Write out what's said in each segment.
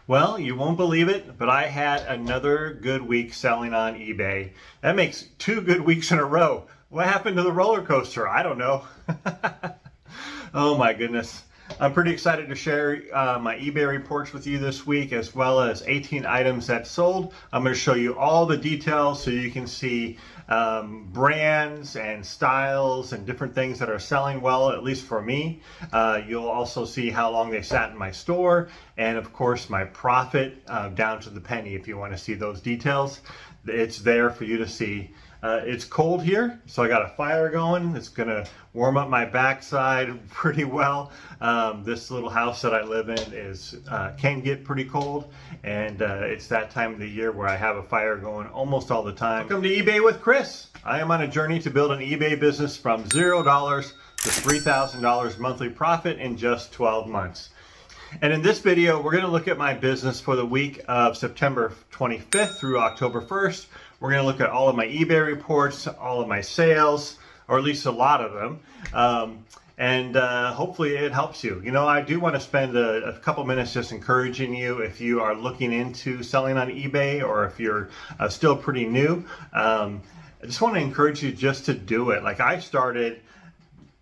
Well, you won't believe it, but I had another good week selling on eBay. That makes 2 good weeks in a row. What happened to the roller coaster? I don't know. Oh my goodness. I'm pretty excited to share my eBay reports with you this week, as well as 18 items that sold. I'm going to show you all the details so you can see brands and styles and different things that are selling well, at least for me. You'll also see how long they sat in my store, and of course my profit down to the penny. If you want to see those details, it's there for you to see. It's cold here, so I got a fire going. It's gonna warm up my backside pretty well. This little house that I live in can get pretty cold, and it's that time of the year where I have a fire going almost all the time. Welcome to eBay with Chris. I am on a journey to build an eBay business from $0 to $3,000 monthly profit in just 12 months. And in this video, we're going to look at my business for the week of September 25th through October 1st. We're going to look at all of my eBay reports, all of my sales, or at least a lot of them. And hopefully it helps you. You know, I do want to spend a couple minutes just encouraging you if you are looking into selling on eBay, or if you're still pretty new. I just want to encourage you just to do it. Like I started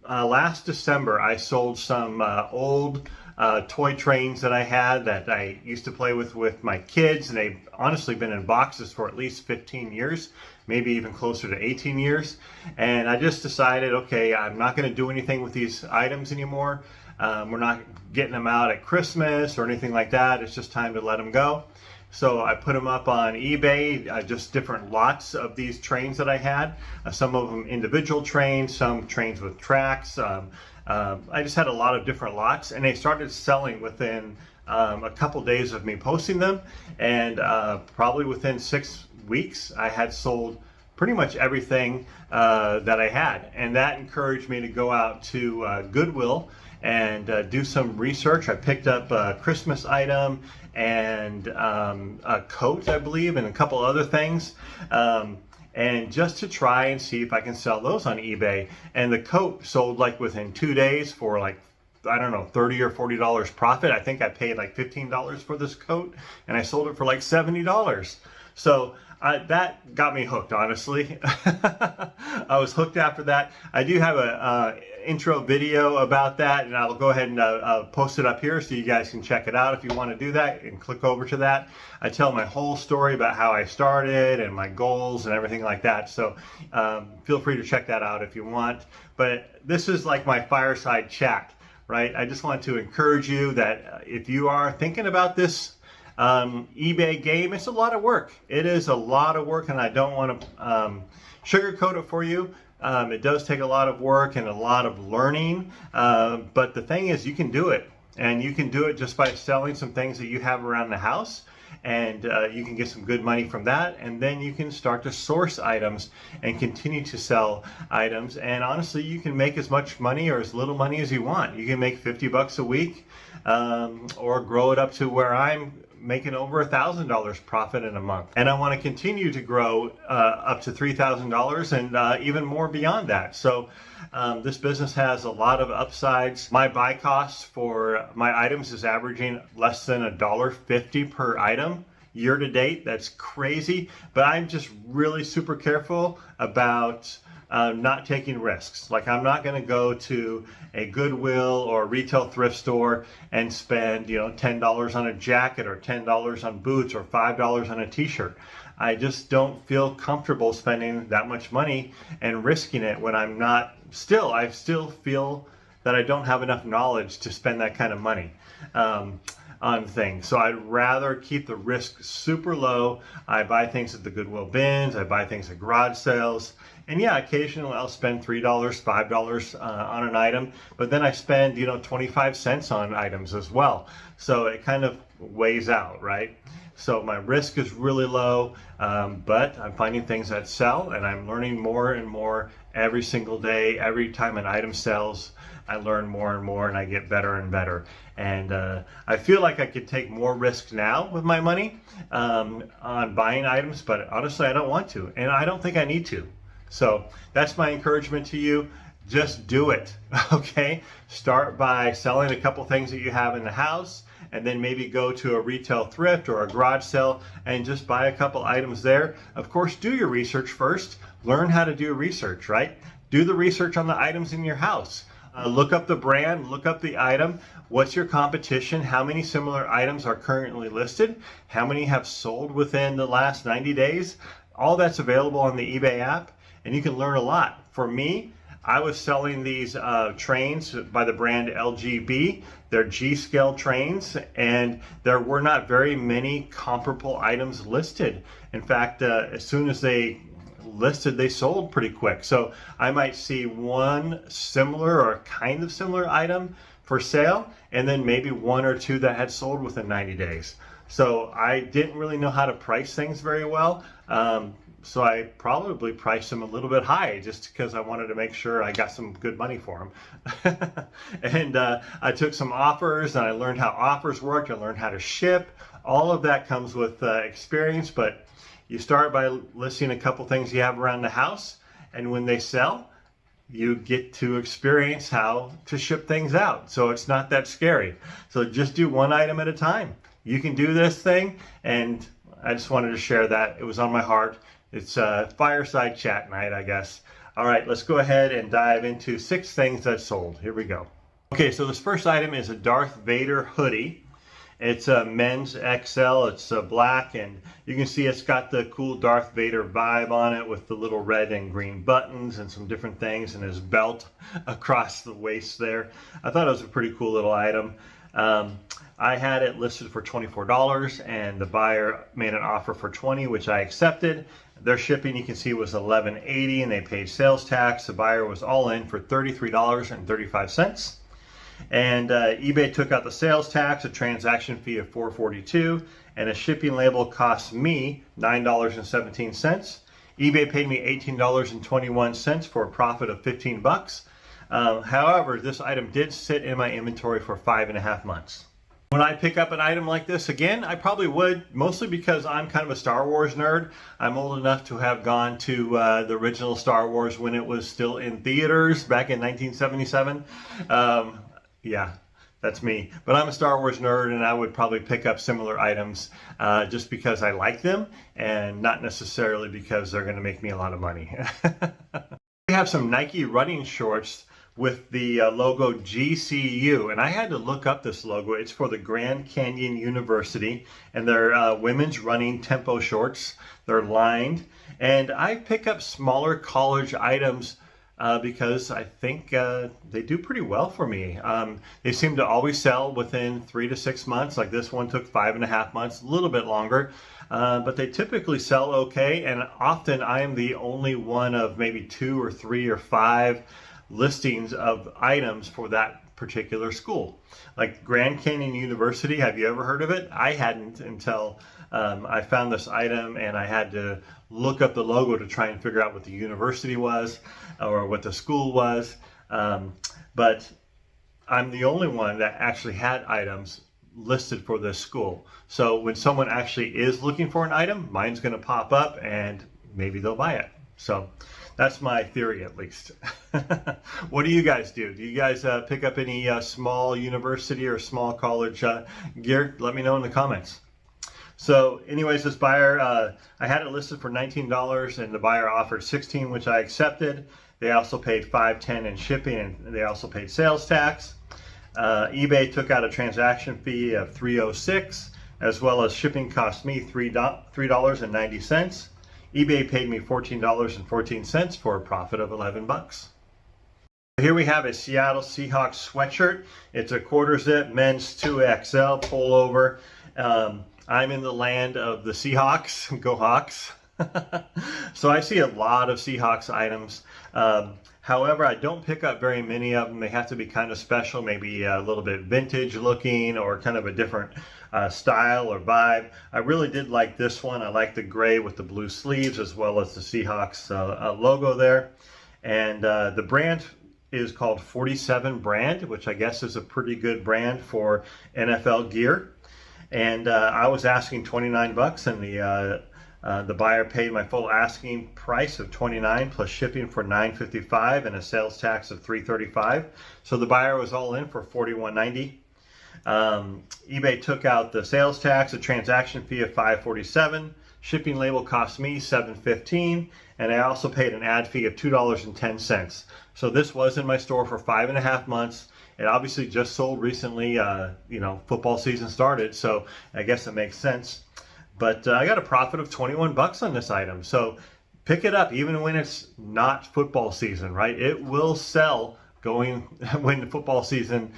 last December, I sold some old toy trains that I had that I used to play with my kids, and they've honestly been in boxes for at least 15 years, maybe even closer to 18 years. And I just decided, okay, I'm not going to do anything with these items anymore. We're not getting them out at Christmas or anything like that. It's just time to let them go. So I put them up on eBay, just different lots of these trains that I had. Some of them individual trains, some trains with tracks. I just had a lot of different lots, and they started selling within a couple days of me posting them, and probably within 6 weeks I had sold pretty much everything that I had. And that encouraged me to go out to Goodwill and do some research. I picked up a Christmas item and a coat, I believe, and a couple other things. And just to try and see if I can sell those on eBay. And the coat sold like within 2 days for like, I don't know, $30 or $40 profit. I think I paid like $15 for this coat, and I sold it for like $70. So that got me hooked, honestly. I was hooked after that. I do have a intro video about that, and I'll go ahead and post it up here so you guys can check it out if you want to do that and click over to that. I tell my whole story about how I started and my goals and everything like that. So feel free to check that out if you want. But this is like my fireside chat, right? I just want to encourage you that if you are thinking about this eBay game, it's a lot of work. It is a lot of work, and I don't want to sugarcoat it for you. It does take a lot of work and a lot of learning, but the thing is, you can do it, and you can do it just by selling some things that you have around the house, and you can get some good money from that, and then you can start to source items and continue to sell items. And honestly, you can make as much money or as little money as you want. You can make 50 bucks a week, or grow it up to where I'm making over $1,000 profit in a month. And I want to continue to grow up to $3,000 and even more beyond that. So this business has a lot of upsides. My buy cost for my items is averaging less than $1.50 per item year to date. That's crazy, but I'm just really super careful about not taking risks. Like, I'm not going to go to a Goodwill or a retail thrift store and spend, you know, $10 on a jacket or $10 on boots or $5 on a t-shirt. I just don't feel comfortable spending that much money and risking it when I'm not I still feel that I don't have enough knowledge to spend that kind of money on things. So I'd rather keep the risk super low. I buy things at the Goodwill bins, I buy things at garage sales, and yeah, occasionally I'll spend $3, $5 on an item, but then I spend, you know, 25 cents on items as well. So it kind of weighs out, right? So my risk is really low, but I'm finding things that sell, and I'm learning more and more every single day. Every time an item sells, I learn more and more, and I get better and better. And I feel like I could take more risk now with my money on buying items, but honestly, I don't want to, and I don't think I need to. So that's my encouragement to you. Just do it, okay? Start by selling a couple things that you have in the house, and then maybe go to a retail thrift or a garage sale and just buy a couple items there. Of course, do your research first. Learn how to do research, right? Do the research on the items in your house. Look up the brand, look up the item. What's your competition? How many similar items are currently listed? How many have sold within the last 90 days? All that's available on the eBay app, and you can learn a lot. For me, I was selling these trains by the brand LGB. They're G-scale trains, and there were not very many comparable items listed. In fact, as soon as they listed, they sold pretty quick. So I might see one similar or kind of similar item for sale, and then maybe one or two that had sold within 90 days. So I didn't really know how to price things very well. So I probably priced them a little bit high just because I wanted to make sure I got some good money for them. And I took some offers, and I learned how offers worked. I learned how to ship. All of that comes with experience, but you start by listing a couple things you have around the house, and when they sell, you get to experience how to ship things out. So it's not that scary. So just do one item at a time. You can do this thing, and I just wanted to share that. It was on my heart. It's a fireside chat night, I guess. All right, let's go ahead and dive into 6 things that sold. Here we go. Okay, so this first item is a Darth Vader hoodie. It's a men's XL. It's black, and you can see it's got the cool Darth Vader vibe on it with the little red and green buttons and some different things, and his belt across the waist there. I thought it was a pretty cool little item. I had it listed for $24, and the buyer made an offer for $20, which I accepted. Their shipping, you can see, was $11.80, and they paid sales tax. The buyer was all in for $33.35. And eBay took out the sales tax, a transaction fee of $4.42, and a shipping label cost me $9.17. eBay paid me $18.21 for a profit of 15 bucks. However, this item did sit in my inventory for 5.5 months. When I pick up an item like this again, I probably would, mostly because I'm kind of a Star Wars nerd. I'm old enough to have gone to the original Star Wars when it was still in theaters back in 1977. Yeah, that's me. But I'm a Star Wars nerd, and I would probably pick up similar items just because I like them, and not necessarily because they're going to make me a lot of money. We have some Nike running shorts with the logo GCU, and I had to look up this logo. It's for the Grand Canyon University, and they're women's running tempo shorts. They're lined, and I pick up smaller college items because I think they do pretty well for me. They seem to always sell within 3 to 6 months. Like this one took 5.5 months, a little bit longer, but they typically sell okay. And often I am the only one of maybe 2 or 3 or 5 listings of items for that particular school. Like Grand Canyon University, have you ever heard of it? I hadn't until I found this item, and I had to look up the logo to try and figure out what the university was or what the school was. But I'm the only one that actually had items listed for this school. So when someone actually is looking for an item, mine's going to pop up and maybe they'll buy it. So that's my theory, at least. What do you guys do? Do you guys pick up any small university or small college gear? Let me know in the comments. So anyways, this buyer, I had it listed for $19, and the buyer offered $16, which I accepted. They also paid $5.10 in shipping, and they also paid sales tax. eBay took out a transaction fee of $3.06, as well as shipping cost me $3.90. eBay paid me $14.14 for a profit of 11 bucks. Here we have a Seattle Seahawks sweatshirt. It's a quarter zip men's 2XL pullover. I'm in the land of the Seahawks. Go Hawks. So I see a lot of Seahawks items. However, I don't pick up very many of them. They have to be kind of special, maybe a little bit vintage looking or kind of a different style or vibe. I really did like this one. I like the gray with the blue sleeves, as well as the Seahawks logo there. And the brand is called 47 brand, which I guess is a pretty good brand for NFL gear. And I was asking 29 bucks, and the buyer paid my full asking price of 29 plus shipping for $9.55 and a sales tax of $3.35. So the buyer was all in for $41.90. eBay took out the sales tax, a transaction fee of $5.47. Shipping label cost me $7.15, and I also paid an ad fee of $2.10. So this was in my store for 5.5 months. It obviously just sold recently. Football season started, so I guess it makes sense. But I got a profit of 21 bucks on this item. So pick it up even when it's not football season, right? It will sell going when the football season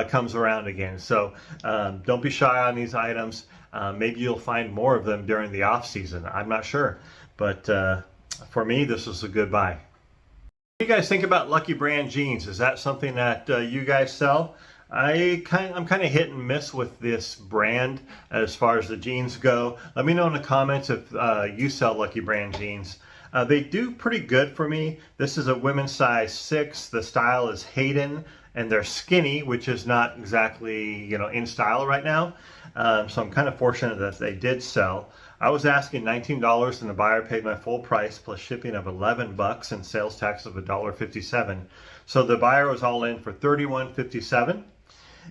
comes around again. So don't be shy on these items. Maybe you'll find more of them during the off season. I'm not sure, but for me, this was a good buy. What do you guys think about Lucky Brand jeans? Is that something that you guys sell? I'm kind of hit and miss with this brand as far as the jeans go. Let me know in the comments if you sell Lucky Brand jeans. They do pretty good for me. This is a women's size 6. The style is Hayden, and they're skinny, which is not exactly in style right now. So I'm kind of fortunate that they did sell. I was asking $19 and the buyer paid my full price plus shipping of 11 bucks and sales tax of $1.57. So the buyer was all in for $31.57.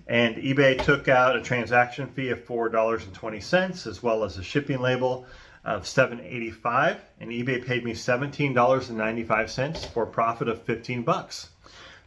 And eBay took out a transaction fee of $4.20 as well as a shipping label of $7.85, and eBay paid me $17.95 for a profit of 15 bucks.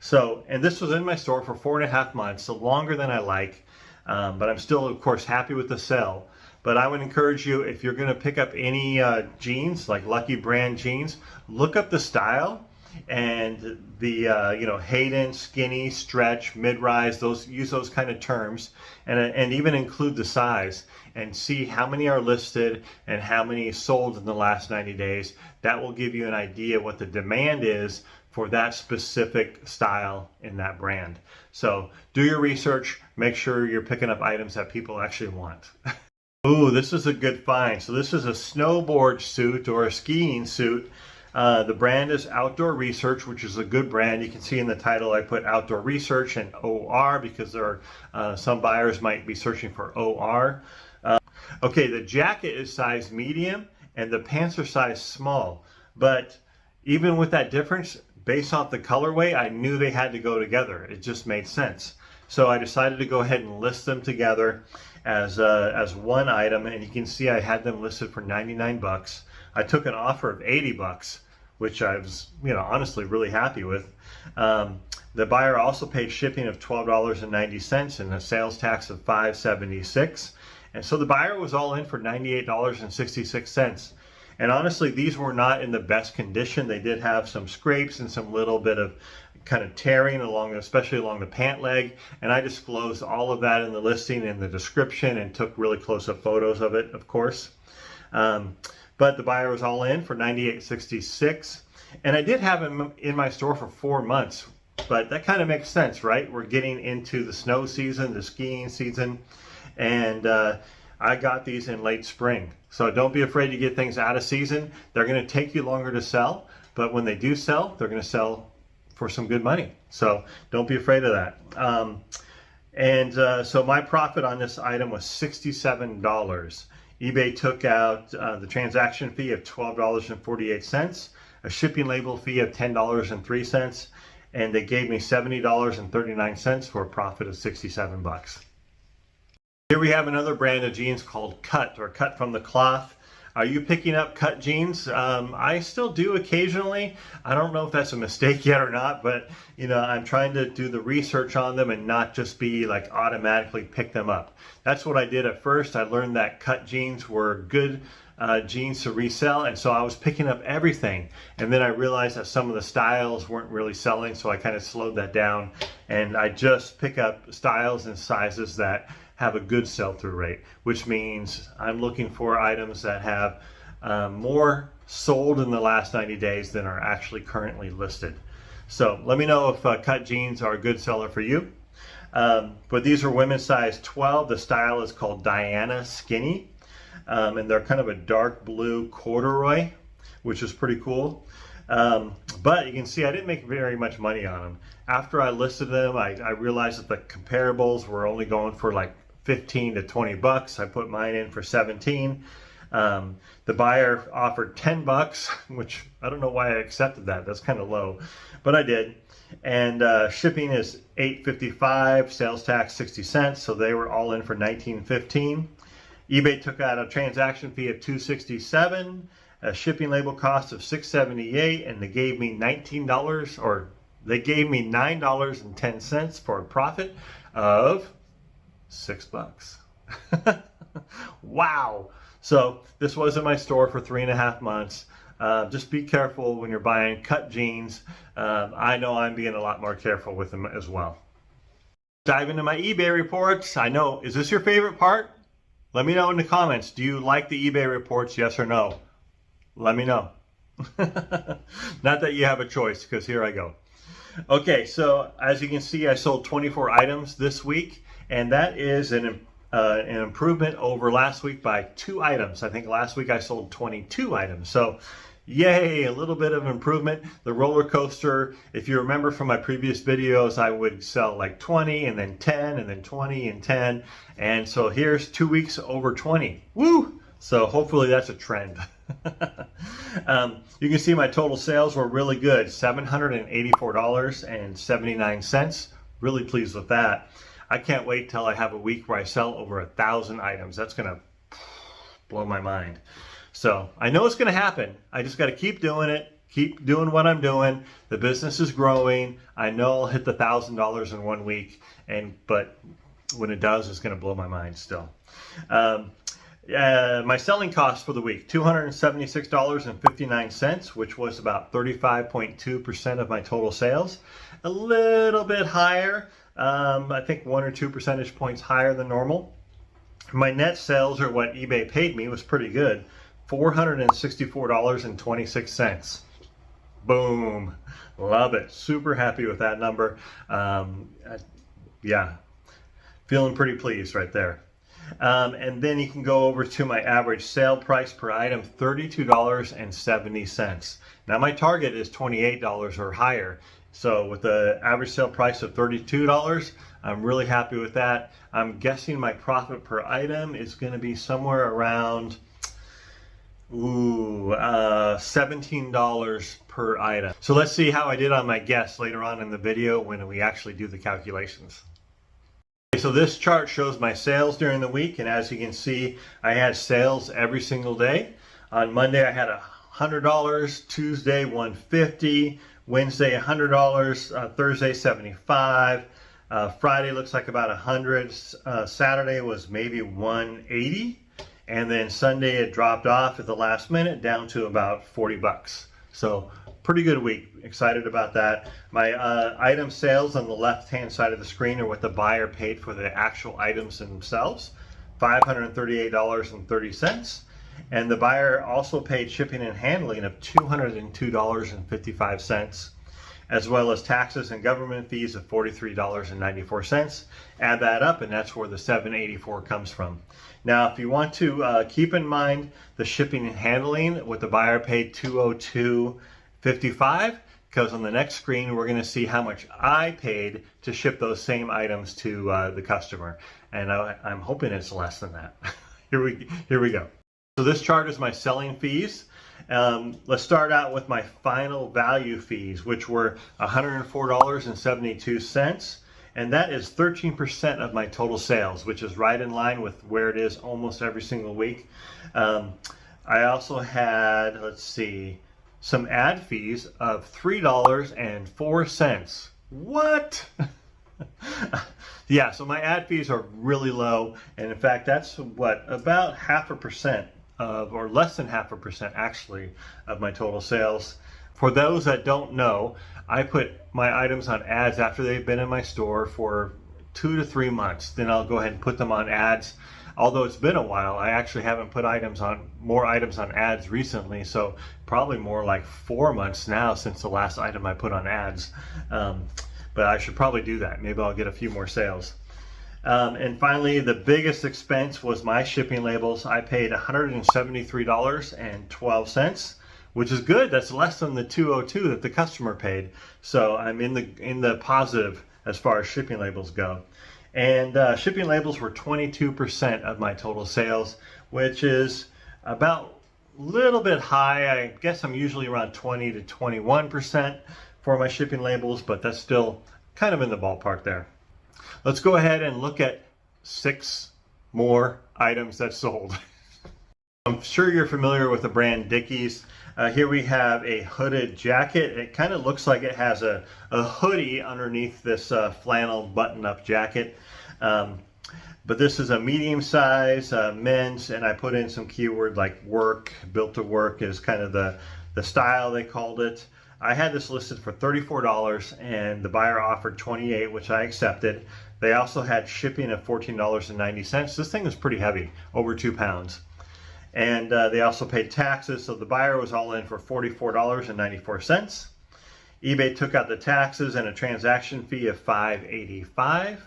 So, and this was in my store for 4.5 months, so longer than I like, but I'm still, of course, happy with the sale. But I would encourage you, if you're going to pick up any jeans, like Lucky Brand jeans, look up the style and the Hayden, skinny, stretch, mid-rise, use those kind of terms, and even include the size, and see how many are listed and how many sold in the last 90 days. That will give you an idea what the demand is for that specific style in that brand. So do your research, make sure you're picking up items that people actually want. Ooh, this is a good find. So this is a snowboard suit or a skiing suit. The brand is Outdoor Research, which is a good brand. You can see in the title I put Outdoor Research and OR because there are some buyers might be searching for OR. Okay, the jacket is size medium and the pants are size small. But even with that difference, based off the colorway, I knew they had to go together. It just made sense. So I decided to go ahead and list them together as one item, and you can see I had them listed for 99 bucks. I took an offer of 80 bucks, which I was, honestly really happy with. The buyer also paid shipping of $12.90 and a sales tax of $5.76. And so the buyer was all in for $98.66. And honestly, these were not in the best condition. They did have some scrapes and some little bit of kind of tearing especially along the pant leg. And I disclosed all of that in the listing and the description and took really close-up photos of it, of course. But the buyer was all in for $98.66. And I did have him in my store for 4 months. But that kind of makes sense, right? We're getting into the snow season, the skiing season. And I got these in late spring. So don't be afraid to get things out of season. They're going to take you longer to sell. But when they do sell, they're going to sell for some good money. So don't be afraid of that. So my profit on this item was $67. eBay took out the transaction fee of $12.48, a shipping label fee of $10.03, and they gave me $70.39 for a profit of 67 bucks. Here we have another brand of jeans called Cut, or Cut from the Cloth. Are you picking up Cut jeans? I still do occasionally. I don't know if that's a mistake yet or not, but I'm trying to do the research on them and not just be like automatically pick them up. That's what I did at first. I learned that Cut jeans were good jeans to resell, and so I was picking up everything. And then I realized that some of the styles weren't really selling, so I kind of slowed that down, and I just pick up styles and sizes that have a good sell-through rate, which means I'm looking for items that have more sold in the last 90 days than are actually currently listed. So let me know if Cut jeans are a good seller for you. But these are women's size 12. The style is called Diana Skinny, and they're kind of a dark blue corduroy, which is pretty cool. But you can see I didn't make very much money on them. After I listed them, I realized that the comparables were only going for like 15 to 20 bucks. I put mine in for 17. The buyer offered 10 bucks, which I don't know why I accepted that. That's kind of low, but I did. And shipping is $8.55, sales tax 60 cents, so they were all in for $19.15. eBay took out a transaction fee of $2.67, a shipping label cost of $6.78, and they gave me $9.10 for a profit of $6. Wow. So this was in my store for 3.5 months. Just be careful when you're buying cut jeans. I know I'm being a lot more careful with them as well. Dive into my eBay reports. I know, is this your favorite part? Let me know in the comments. Do you like the eBay reports, yes or no? Let me know. Not that you have a choice, because here I go. Okay, so as you can see, I sold 24 items this week, and that is an improvement over last week by 2 items. I think last week I sold 22 items. So yay, a little bit of improvement. The roller coaster, if you remember from my previous videos, I would sell like 20 and then 10 and then 20 and 10. And so here's 2 weeks over 20. Woo! So hopefully that's a trend. You can see my total sales were really good, $784.79. Really pleased with that. I can't wait till I have a week where I sell over 1,000 items. That's going to blow my mind. So I know it's going to happen. I just got to keep doing it, keep doing what I'm doing. The business is growing. I know I'll hit the $1,000 in 1 week, but when it does, it's going to blow my mind still. My selling cost for the week, $276.59, which was about 35.2% of my total sales. A little bit higher. I think 1 or 2 percentage points higher than normal. My net sales, or what eBay paid me, was pretty good. $464.26. Boom. Love it. Super happy with that number. Yeah, feeling pretty pleased right there. And then you can go over to my average sale price per item, $32.70. Now my target is $28 or higher. So with the average sale price of $32, I'm really happy with that. I'm guessing my profit per item is going to be somewhere around $17 per item. So let's see how I did on my guess later on in the video when we actually do the calculations. So this chart shows my sales during the week, and as you can see, I had sales every single day. On Monday I had $100, Tuesday $150, Wednesday $100, Thursday $75, Friday looks like about $100, Saturday was maybe $180, and then Sunday it dropped off at the last minute down to about $40. So pretty good week. Excited about that. My item sales on the left hand side of the screen are what the buyer paid for the actual items themselves, $538.30. And the buyer also paid shipping and handling of $202.55, as well as taxes and government fees of $43.94. Add that up, and that's where the $784 comes from. Now, if you want to keep in mind the shipping and handling, what the buyer paid $202.55, because on the next screen we're going to see how much I paid to ship those same items to the customer, and I'm hoping it's less than that. Here we go. So this chart is my selling fees. Let's start out with my final value fees, which were $104.72, and that is 13% of my total sales, which is right in line with where it is almost every single week. I also had, let's see, some ad fees of $3.04. What? Yeah, so my ad fees are really low, and in fact that's what, about 0.5% of, or less than 0.5% actually, of my total sales. For those that don't know, I put my items on ads after they've been in my store for 2 to 3 months. Then I'll go ahead and put them on ads. Although it's been a while, I actually haven't put more items on ads recently, so probably more like 4 months now since the last item I put on ads. But I should probably do that. Maybe I'll get a few more sales. And finally, the biggest expense was my shipping labels. I paid $173.12, which is good. That's less than the $202 that the customer paid. So I'm in the positive as far as shipping labels go. And shipping labels were 22% of my total sales, which is about a little bit high. I guess I'm usually around 20 to 21% for my shipping labels, but that's still kind of in the ballpark there. Let's go ahead and look at 6 more items that sold. I'm sure you're familiar with the brand Dickies. Here we have a hooded jacket. It kind of looks like it has a hoodie underneath this flannel button-up jacket. But this is a medium size men's, and I put in some keyword like work, built to work is kind of the style they called it. I had this listed for $34 and the buyer offered $28, which I accepted. They also had shipping of $14.90. This thing is pretty heavy, over 2 pounds. And they also paid taxes, so the buyer was all in for $44.94. eBay took out the taxes and a transaction fee of $5.85,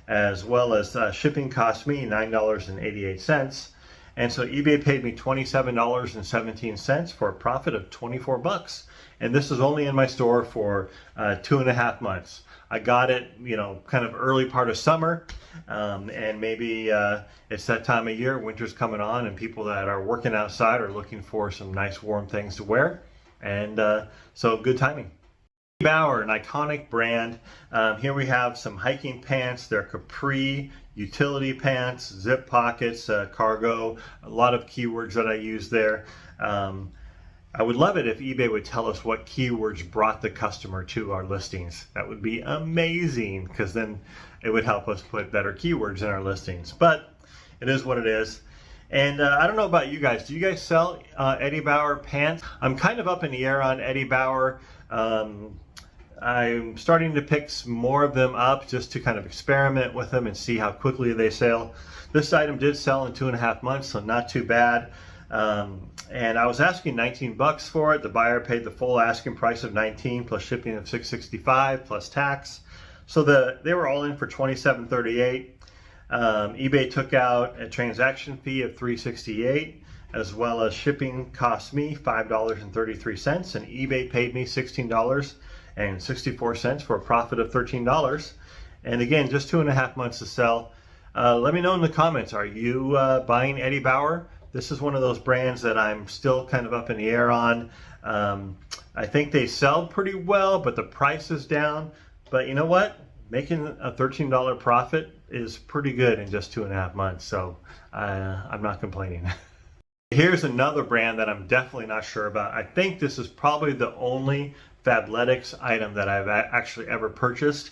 as well as shipping cost me $9.88. And so eBay paid me $27.17 for a profit of 24 bucks. And this is only in my store for 2.5 months. I got it, you know, kind of early part of summer, and maybe it's that time of year, winter's coming on, and people that are working outside are looking for some nice warm things to wear. And so good timing. Bauer, an iconic brand. Here we have some hiking pants. They're capri utility pants, zip pockets, cargo, a lot of keywords that I use there. I would love it if eBay would tell us what keywords brought the customer to our listings. That would be amazing, because then it would help us put better keywords in our listings. But it is what it is. And I don't know about you guys. Do you guys sell Eddie Bauer pants? I'm kind of up in the air on Eddie Bauer. I'm starting to pick some more of them up just to kind of experiment with them and see how quickly they sell. This item did sell in 2.5 months, so not too bad. And I was asking 19 bucks for it. The buyer paid the full asking price of 19 plus shipping of $6.65 plus tax. So they were all in for $27.38. eBay took out a transaction fee of $3.68, as well as shipping cost me $5.33, and eBay paid me $16.64 for a profit of $13. And again, just 2.5 months to sell. Let me know in the comments, are you buying Eddie Bauer? This is one of those brands that I'm still kind of up in the air on. I think they sell pretty well, but the price is down. But you know what? Making a $13 profit is pretty good in just 2.5 months, so I'm not complaining. Here's another brand that I'm definitely not sure about. I think this is probably the only Fabletics item that I've actually ever purchased.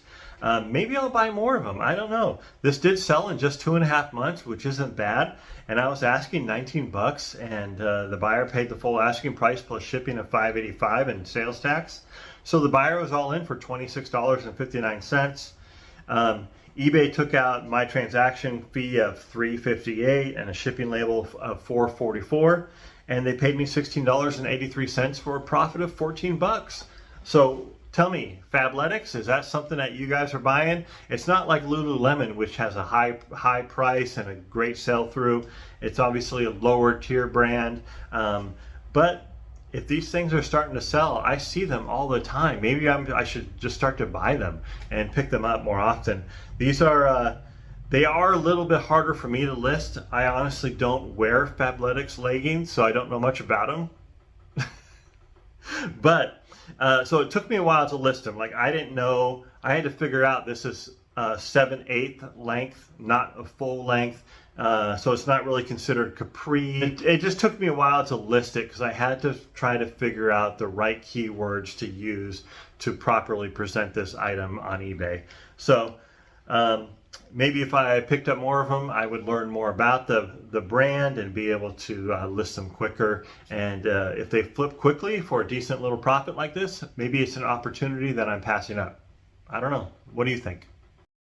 Maybe I'll buy more of them. I don't know. This did sell in just 2.5 months, which isn't bad. And I was asking 19 bucks, and the buyer paid the full asking price plus shipping of $5.85 and sales tax. So the buyer was all in for $26.59. eBay took out my transaction fee of $3.58 and a shipping label of $4.44, and they paid me $16.83 for a profit of 14 bucks. So tell me, Fabletics, is that something that you guys are buying? It's not like Lululemon, which has a high price and a great sell-through. It's obviously a lower tier brand, but if these things are starting to sell, I see them all the time. Maybe I should just start to buy them and pick them up more often. These are they are a little bit harder for me to list. I honestly don't wear Fabletics leggings, so I don't know much about them. But so it took me a while to list them. Like, I didn't know, I had to figure out this is 7/8 length, not a full length. So it's not really considered capri. It just took me a while to list it because I had to try to figure out the right keywords to use to properly present this item on eBay. So maybe if I picked up more of them, I would learn more about the brand and be able to list them quicker. And if they flip quickly for a decent little profit like this, maybe it's an opportunity that I'm passing up. I don't know. What do you think?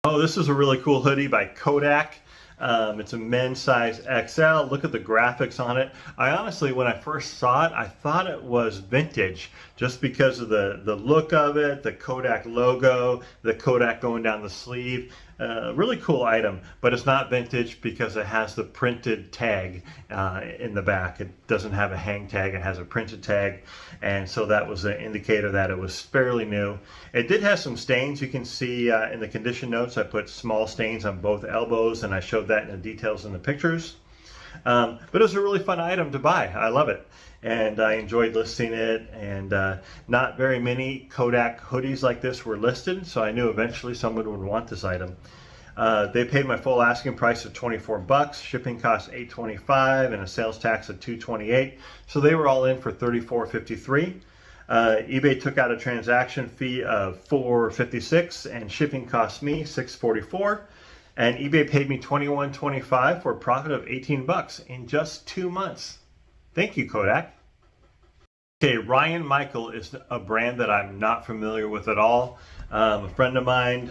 Oh, this is a really cool hoodie by Kodak. It's a men's size XL. Look at the graphics on it. I honestly, when I first saw it, I thought it was vintage just because of the look of it, the Kodak logo, the Kodak going down the sleeve. Really cool item, but it's not vintage because it has the printed tag in the back. It doesn't have a hang tag, it has a printed tag, and so that was an indicator that it was fairly new. It did have some stains. You can see in the condition notes I put small stains on both elbows, and I showed that in the details in the pictures. But it was a really fun item to buy. I love it. And I enjoyed listing it, and not very many Kodak hoodies like this were listed, so I knew eventually someone would want this item. They paid my full asking price of 24 bucks, shipping cost $8.25, and a sales tax of $2.28, so they were all in for $34.53. eBay took out a transaction fee of $4.56, and shipping cost me $6.44, and eBay paid me $21.25 for a profit of 18 bucks in just 2 months. Thank you, Kodak. Okay, Ryan Michael is a brand that I'm not familiar with at all. A friend of mine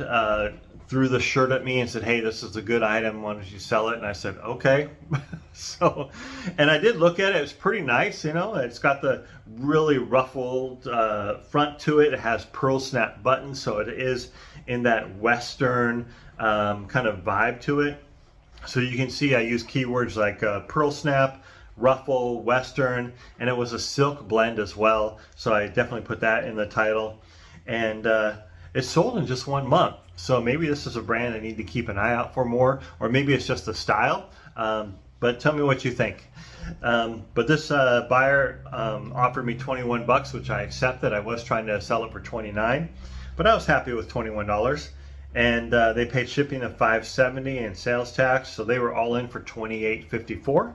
threw the shirt at me and said, hey, this is a good item, why don't you sell it? And I said, okay. And I did look at it. It's pretty nice, you know. It's got the really ruffled front to it. It has pearl snap buttons, so it is in that Western kind of vibe to it. So you can see I use keywords like pearl snap, ruffle, Western, and it was a silk blend as well. So I definitely put that in the title. And it sold in just 1 month. So maybe this is a brand I need to keep an eye out for more, or maybe it's just the style. But tell me what you think. But this buyer offered me 21 bucks, which I accepted. I was trying to sell it for 29, but I was happy with $21. And they paid shipping of $5.70 and sales tax, so they were all in for $28.54.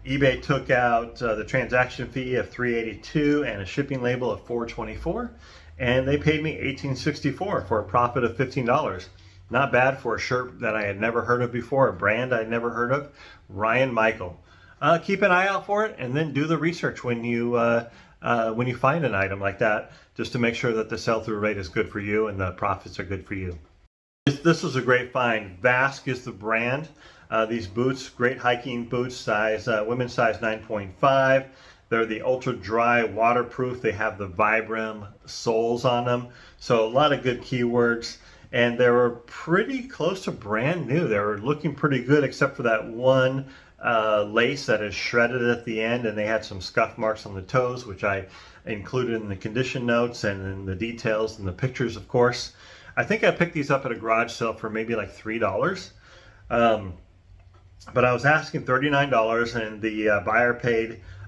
eBay took out the transaction fee of $3.82 and a shipping label of $4.24, and they paid me $18.64 for a profit of $15. Not bad for a shirt that I had never heard of before, a brand I'd never heard of, Ryan Michael. Keep an eye out for it, and then do the research when you find an item like that, just to make sure that the sell-through rate is good for you and the profits are good for you. This was a great find. Vask is the brand. These boots, great hiking boots, size women's size 9.5. They're the ultra dry, waterproof. They have the Vibram soles on them. So a lot of good keywords. And they were pretty close to brand new. They were looking pretty good, except for that one lace that is shredded at the end, and they had some scuff marks on the toes, which I included in the condition notes and in the details and the pictures, of course. I think I picked these up at a garage sale for maybe like $3. But I was asking $39, and the buyer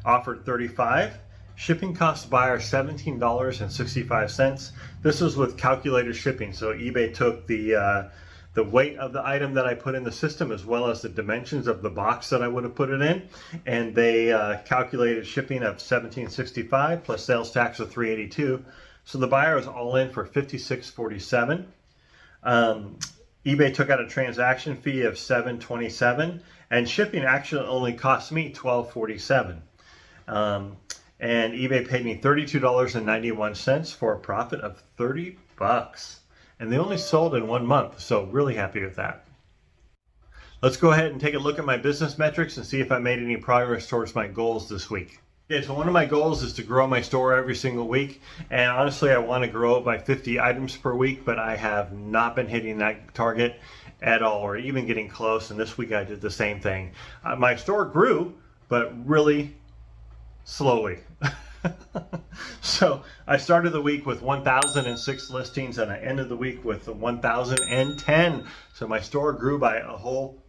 offered $35. Shipping cost buyer $17.65. This was with calculated shipping, so eBay took the weight of the item that I put in the system, as well as the dimensions of the box that I would have put it in, and they calculated shipping of $17.65 plus sales tax of $3.82. So the buyer was all in for $56.47. eBay took out a transaction fee of $7.27, and shipping actually only cost me $12.47. And eBay paid me $32.91 for a profit of 30 bucks. And they only sold in 1 month, so really happy with that. Let's go ahead and take a look at my business metrics and see if I made any progress towards my goals this week. Okay, so one of my goals is to grow my store every single week, and honestly I want to grow it by 50 items per week, but I have not been hitting that target at all, or even getting close, and this week I did the same thing. My store grew, but really slowly. So I started the week with 1,006 listings, and I ended the week with 1,010. So my store grew by a whole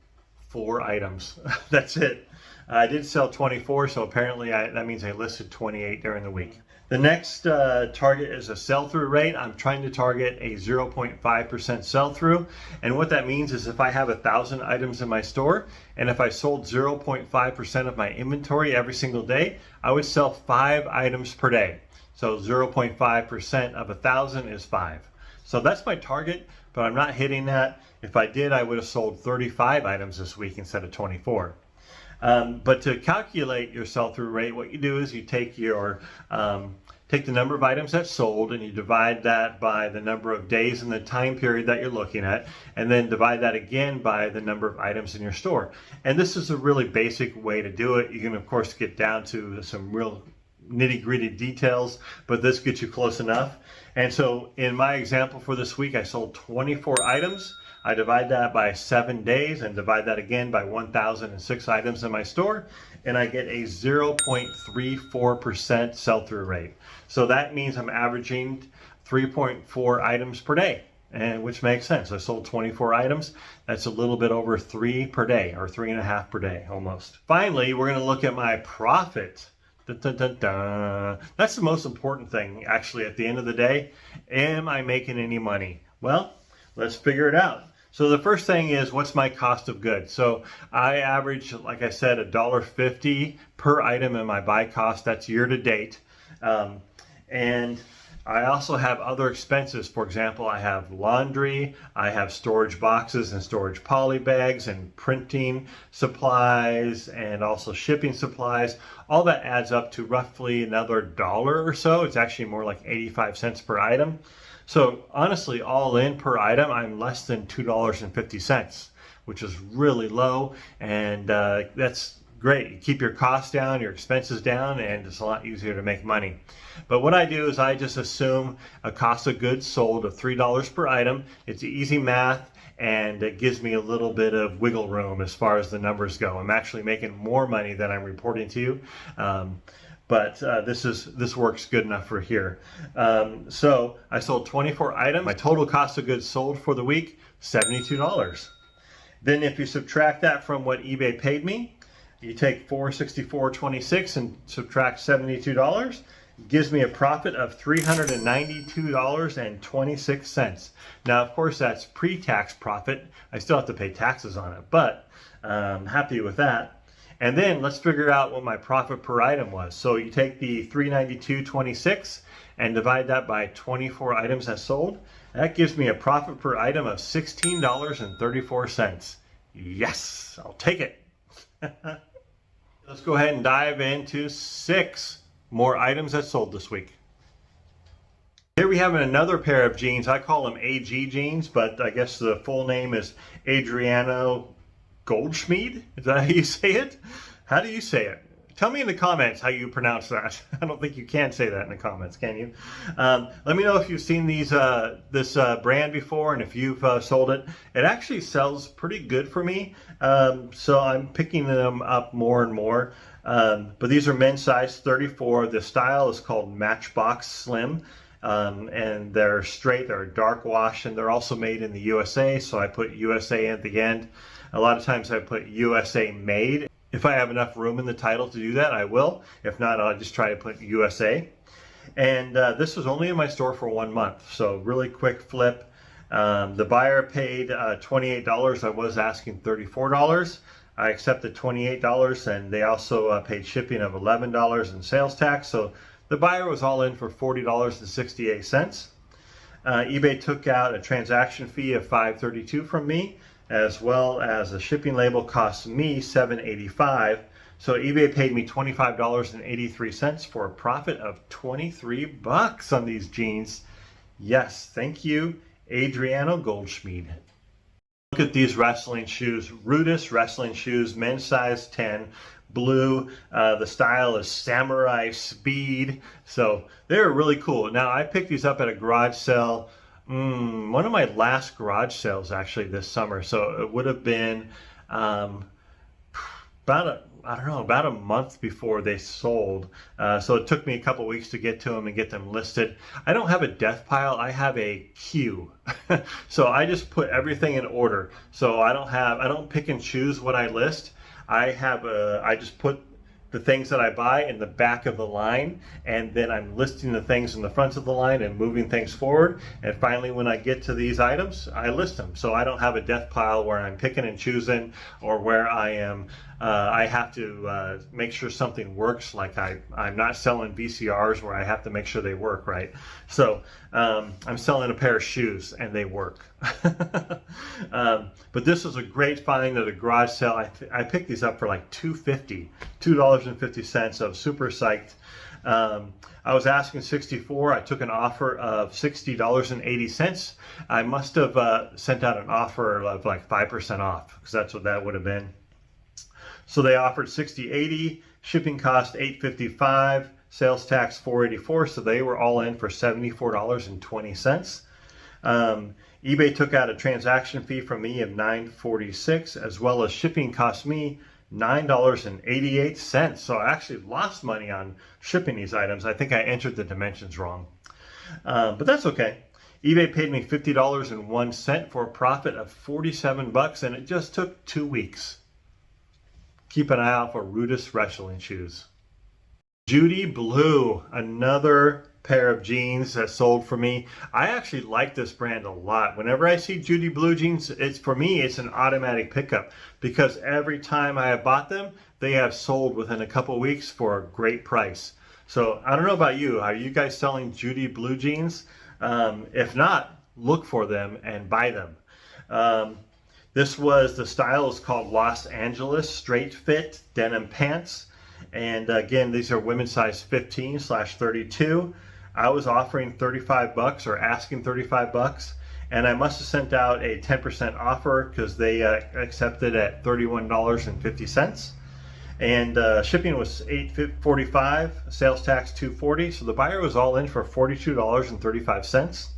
4 items. That's it. I did sell 24, so apparently that means I listed 28 during the week. The next target is a sell-through rate. I'm trying to target a 0.5% sell-through. And what that means is if I have 1,000 items in my store, and if I sold 0.5% of my inventory every single day, I would sell 5 items per day. So 0.5% of 1,000 is 5. So that's my target, but I'm not hitting that. If I did, I would have sold 35 items this week instead of 24. But to calculate your sell-through rate, what you do is you take your take the number of items that sold, and you divide that by the number of days in the time period that you're looking at, and then divide that again by the number of items in your store. And this is a really basic way to do it. You can of course get down to some real nitty-gritty details, but this gets you close enough. And so in my example for this week, I sold 24 items. I divide that by 7 days and divide that again by 1,006 items in my store, and I get a 0.34% sell-through rate. So that means I'm averaging 3.4 items per day. and which makes sense. I sold 24 items. That's a little bit over 3 per day, or 3.5 per day almost. Finally, we're going to look at my profit. Dun, dun, dun, dun. That's the most important thing, actually, at the end of the day. Am I making any money? Well, let's figure it out. So the first thing is, what's my cost of goods? So I average, like I said, $1.50 per item in my buy cost. That's year to date. And I also have other expenses. For example, I have laundry, I have storage boxes and storage poly bags and printing supplies and also shipping supplies. All that adds up to roughly another $1 or so. It's actually more like 85 cents per item. So honestly, all in per item, I'm less than $2.50, which is really low, and that's great. You keep your costs down, your expenses down, and it's a lot easier to make money. But what I do is I just assume a cost of goods sold of $3 per item. It's easy math, and it gives me a little bit of wiggle room as far as the numbers go. I'm actually making more money than I'm reporting to you. But this works good enough for here. So I sold 24 items. My total cost of goods sold for the week, $72. Then if you subtract that from what eBay paid me, you take $464.26 and subtract $72, gives me a profit of $392.26. Now, of course, that's pre-tax profit. I still have to pay taxes on it, but I'm happy with that. And then let's figure out what my profit per item was. So you take the $392.26 and divide that by 24 items as sold. That gives me a profit per item of $16.34. Yes, I'll take it. Let's go ahead and dive into 6 more items that sold this week. Here we have another pair of jeans. I call them AG jeans, but I guess the full name is Adriano Goldschmied. Is that how you say it? How do you say it? Tell me in the comments how you pronounce that. I don't think you can say that in the comments, can you? Let me know if you've seen these this brand before, and if you've sold it. It actually sells pretty good for me, so I'm picking them up more and more. But these are men's size 34. The style is called Matchbox Slim, and they're straight, they're dark wash, and they're also made in the USA, so I put USA at the end. A lot of times I put USA made. If I have enough room in the title to do that, I will. If not, I'll just try to put USA. And this was only in my store for 1 month, so really quick flip. The buyer paid $28. I was asking $34. I accepted $28, and they also paid shipping of $11 and sales tax. So the buyer was all in for $40.68. eBay took out a transaction fee of $5.32 from me, as well as a shipping label cost me $7.85. So eBay paid me $25.83 for a profit of 23 bucks on these jeans. Yes, thank you, Adriano Goldschmied. Look at these wrestling shoes. Rudis wrestling shoes, men's size 10, blue. The style is Samurai Speed. So they're really cool. Now, I picked these up at a garage sale. One of my last garage sales actually this summer. So it would have been about a month before they sold. So it took me a couple weeks to get to them and get them listed. I don't have a death pile, I have a queue. So I just put everything in order. So I don't pick and choose what I list. I just put the things that I buy in the back of the line, and then I'm listing the things in the front of the line and moving things forward. And finally, when I get to these items, I list them. So I don't have a death pile where I'm picking and choosing, or where I have to make sure something works. Like I'm not selling VCRs where I have to make sure they work right. So I'm selling a pair of shoes and they work. But this was a great find at a garage sale. I picked these up for like $2.50. $2.50. I was super psyched. I was asking $64. I took an offer of $60.80. I must have sent out an offer of like 5% off, because that's what that would have been. So they offered $60.80, shipping cost $8.55, sales tax $4.84. So they were all in for $74.20. eBay took out a transaction fee from me of $9.46, as well as shipping cost me $9.88. So I actually lost money on shipping these items. I think I entered the dimensions wrong, but that's okay. eBay paid me $50.01 for a profit of 47 bucks, and it just took 2 weeks. Keep an eye out for Rudis wrestling shoes. Judy Blue, another pair of jeans that sold for me. I actually like this brand a lot. Whenever I see Judy Blue jeans, for me, it's an automatic pickup because every time I have bought them, they have sold within a couple weeks for a great price. So I don't know about you. Are you guys selling Judy Blue jeans? If not, look for them and buy them. The style is called Los Angeles Straight Fit Denim Pants. And again, these are women's size 15/32. I was offering 35 bucks or asking 35 bucks. And I must have sent out a 10% offer because they accepted at $31.50. And shipping was $8.45, sales tax $2.40. So the buyer was all in for $42.35.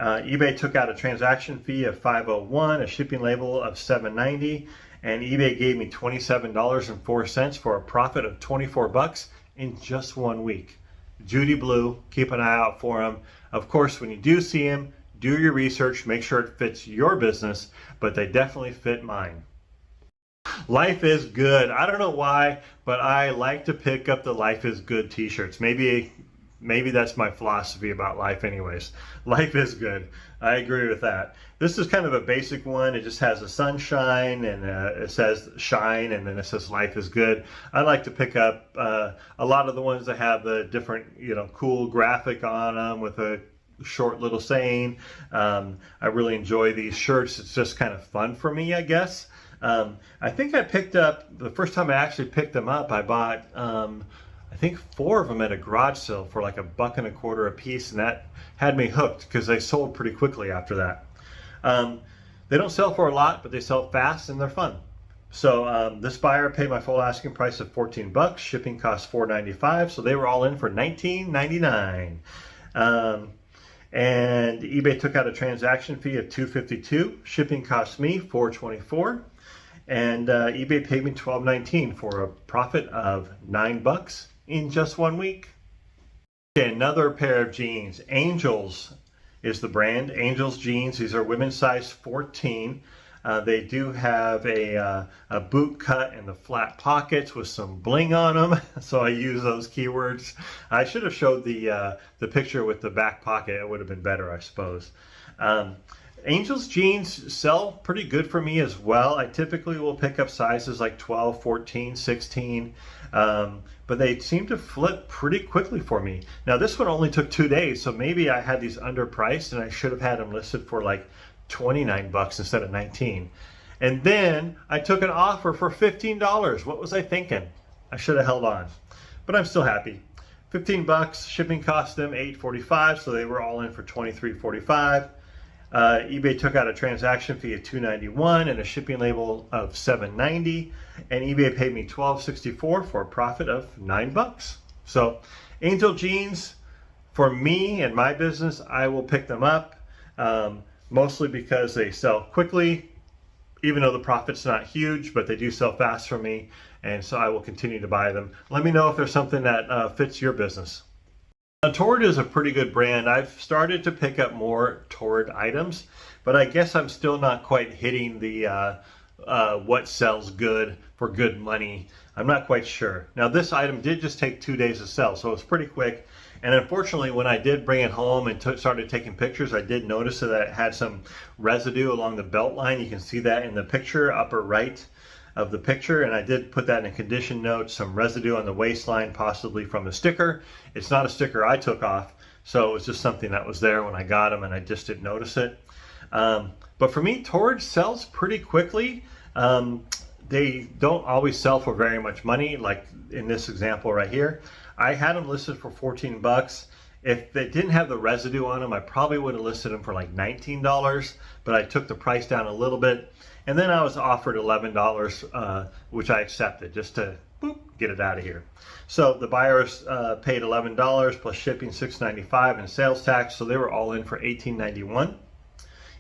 eBay took out a transaction fee of $5.01, a shipping label of $7.90, and eBay gave me $27.04 for a profit of 24 bucks in just 1 week. Judy Blue, keep an eye out for them. Of course, when you do see them, do your research, make sure it fits your business, but they definitely fit mine. Life is Good. I don't know why, but I like to pick up the Life is Good t-shirts. Maybe that's my philosophy about life anyways. Life is good. I agree with that. This is kind of a basic one. It just has a sunshine and it says shine and then it says life is good. I like to pick up a lot of the ones that have the different, cool graphic on them with a short little saying. I really enjoy these shirts. It's just kind of fun for me, I guess. I think I picked up, the first time I actually picked them up, I bought I think 4 of them at a garage sale for like $1.25 a piece, and that had me hooked because they sold pretty quickly after that. They don't sell for a lot, but they sell fast and they're fun. So this buyer paid my full asking price of 14 bucks. Shipping cost $4.95, so they were all in for $19.99. And eBay took out a transaction fee of $2.52. Shipping cost me $4.24. And eBay paid me $12.19 for a profit of 9 bucks in just 1 week. Okay, another pair of jeans. Angels is the brand. Angels jeans. These are women's size 14. They do have a boot cut and the flat pockets with some bling on them. So I use those keywords. I should have showed the picture with the back pocket. It would have been better, I suppose. Angels jeans sell pretty good for me as well. I typically will pick up sizes like 12, 14, 16, but they seem to flip pretty quickly for me. Now this one only took 2 days, so maybe I had these underpriced and I should have had them listed for like 29 bucks instead of 19. And then I took an offer for $15. What was I thinking? I should have held on, but I'm still happy. 15 bucks, shipping cost them $8.45, so they were all in for $23.45. eBay took out a transaction fee of $2.91 and a shipping label of $7.90, and eBay paid me $12.64 for a profit of 9 bucks. So Angel jeans, for me and my business, I will pick them up, mostly because they sell quickly, even though the profit's not huge, but they do sell fast for me, and so I will continue to buy them. Let me know if there's something that fits your business. Torrid is a pretty good brand. I've started to pick up more Torrid items, but I guess I'm still not quite hitting the what sells good for good money. I'm not quite sure. Now this item did just take 2 days to sell, so it's pretty quick. And unfortunately, when I did bring it home and started taking pictures, I did notice that it had some residue along the belt line. You can see that in the picture, upper right of the picture, and I did put that in a condition note, some residue on the waistline, possibly from a sticker. It's not a sticker I took off, so it was just something that was there when I got them and I just didn't notice it. But for me, Torrid sells pretty quickly. They don't always sell for very much money, like in this example right here. I had them listed for 14 bucks. If they didn't have the residue on them, I probably would have listed them for like $19, but I took the price down a little bit. And then I was offered $11, which I accepted just to get it out of here. So the buyers paid $11 plus shipping $6.95 and sales tax, so they were all in for $18.91.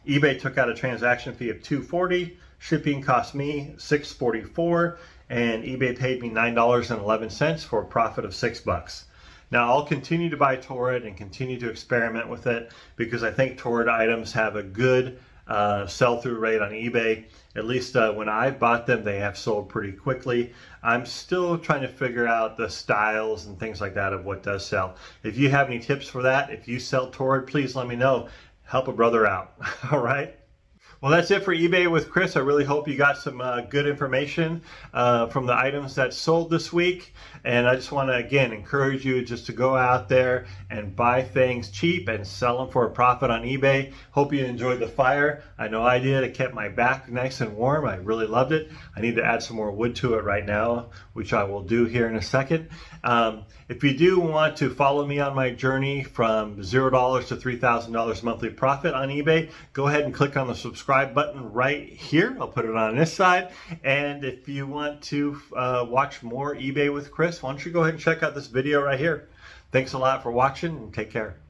eBay took out a transaction fee of $2.40. Shipping cost me $6.44, and eBay paid me $9.11 for a profit of 6 bucks. Now I'll continue to buy Torrid and continue to experiment with it because I think Torrid items have a good sell-through rate on eBay. At least when I bought them, they have sold pretty quickly. I'm still trying to figure out the styles and things like that of what does sell. If you have any tips for that, if you sell Torrid, please let me know. Help a brother out. All right. Well, that's it for eBay with Chris. I really hope you got some good information from the items that sold this week. And I just want to, again, encourage you just to go out there and buy things cheap and sell them for a profit on eBay. Hope you enjoyed the fire. I know I did. It kept my back nice and warm. I really loved it. I need to add some more wood to it right now, which I will do here in a second. If you do want to follow me on my journey from $0 to $3,000 monthly profit on eBay, go ahead and click on the subscribe button right here. I'll put it on this side. And if you want to watch more eBay with Chris, why don't you go ahead and check out this video right here. Thanks a lot for watching and take care.